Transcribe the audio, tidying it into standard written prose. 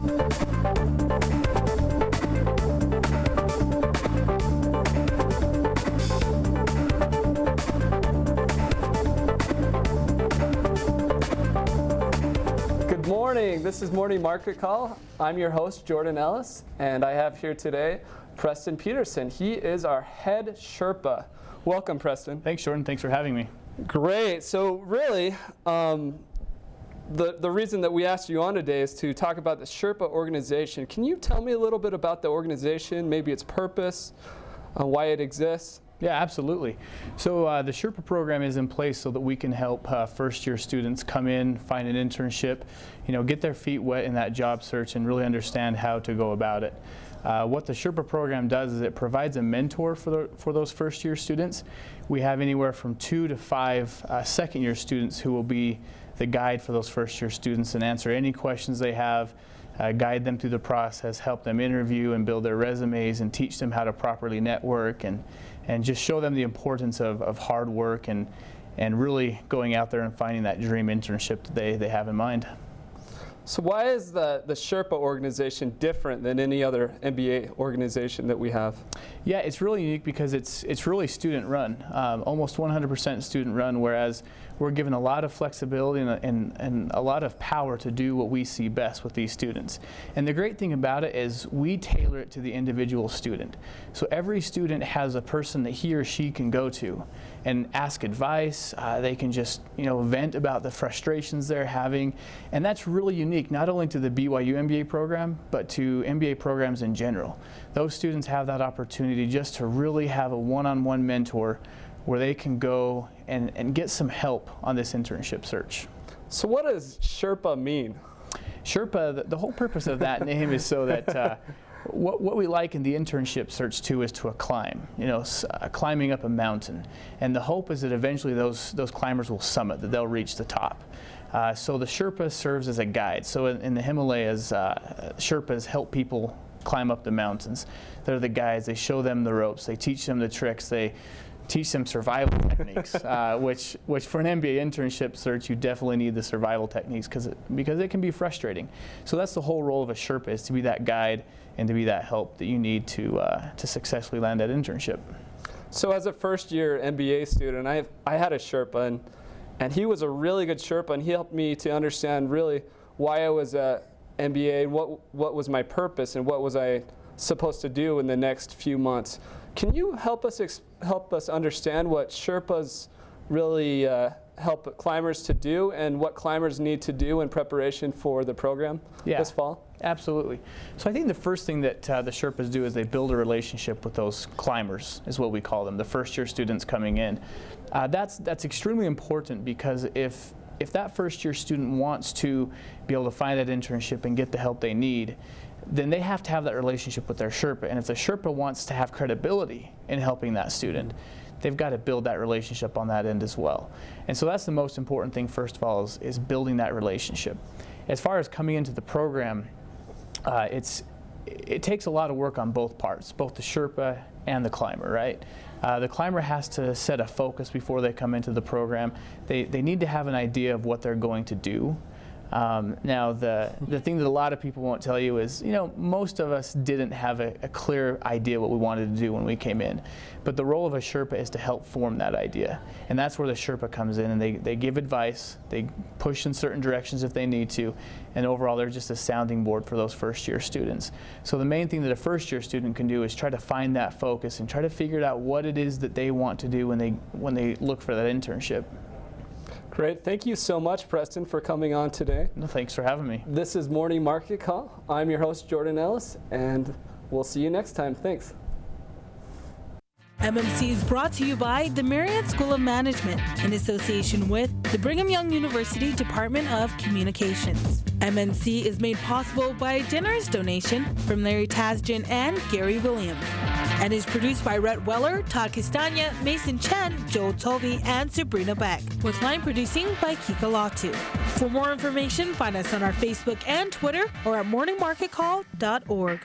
Good morning. This is Morning Market Call. I'm your host, Jordan Ellis, and I have here today Preston Peterson. He is our head Sherpa. Welcome, Preston. Thanks, Jordan. Thanks for having me. Great. So really, the reason that we asked you on today is to talk about the Sherpa organization. Can you tell me a little bit about the organization, maybe its purpose, why it exists? Yeah, absolutely. So the Sherpa program is in place so that we can help first-year students come in, find an internship, get their feet wet in that job search and really understand how to go about it. What the Sherpa program does is it provides a mentor for those first-year students. We have anywhere from 2 to 5 second-year students who will be the guide for those first-year students and answer any questions they have, guide them through the process, help them interview and build their resumes, and teach them how to properly network and just show them the importance of hard work and really going out there and finding that dream internship that they have in mind. So why is the Sherpa organization different than any other MBA organization that we have? Yeah, it's really unique because it's really student run, almost 100% student run, whereas we're given a lot of flexibility and a lot of power to do what we see best with these students. And the great thing about it is we tailor it to the individual student. So every student has a person that he or she can go to and ask advice. They can just vent about the frustrations they're having, and that's really unique not only to the BYU MBA program but to MBA programs in general. Those students have that opportunity just to really have a one-on-one mentor where they can go and get some help on this internship search. So what does Sherpa mean? Sherpa, the whole purpose of that name is so that what we like in the internship search too is to climb, climbing up a mountain. And the hope is that eventually those climbers will summit, that they'll reach the top. So the Sherpa serves as a guide. So in the Himalayas, Sherpas help people climb up the mountains. They're the guides. They show them the ropes. They teach them the tricks. They teach them survival techniques, which for an MBA internship search, you definitely need the survival techniques because it can be frustrating. So that's the whole role of a Sherpa, is to be that guide and to be that help that you need to successfully land that internship. So as a first-year MBA student, I had a Sherpa, and he was a really good Sherpa, and he helped me to understand really why I was at MBA and what was my purpose and what was I supposed to do in the next few months. Can you help us understand what Sherpas really help climbers to do and what climbers need to do in preparation for the program this fall? Absolutely. So I think the first thing that the Sherpas do is they build a relationship with those climbers, is what we call them, the first-year students coming in. That's extremely important because if that first-year student wants to be able to find that internship and get the help they need, then they have to have that relationship with their Sherpa. And if the Sherpa wants to have credibility in helping that student, they've got to build that relationship on that end as well. And so that's the most important thing, first of all, is building that relationship. As far as coming into the program, it takes a lot of work on both parts, both the Sherpa and the climber, right? The climber has to set a focus before they come into the program. They need to have an idea of what they're going to do. Now, the thing that a lot of people won't tell you is, most of us didn't have a clear idea what we wanted to do when we came in. But the role of a Sherpa is to help form that idea. And that's where the Sherpa comes in, and they give advice, they push in certain directions if they need to, and overall they're just a sounding board for those first-year students. So the main thing that a first-year student can do is try to find that focus and try to figure out what it is that they want to do when they look for that internship. Great. Thank you so much, Preston, for coming on today. No, thanks for having me. This is Morning Market Call. I'm your host, Jordan Ellis, and we'll see you next time. Thanks. MMC is brought to you by the Marriott School of Management in association with the Brigham Young University Department of Communications. MMC is made possible by a generous donation from Larry Tasjan and Gary Williams, and is produced by Rhett Weller, Todd Castagna, Mason Chen, Joel Tovey, and Sabrina Beck, with line producing by Kika Latu. For more information, find us on our Facebook and Twitter or at morningmarketcall.org.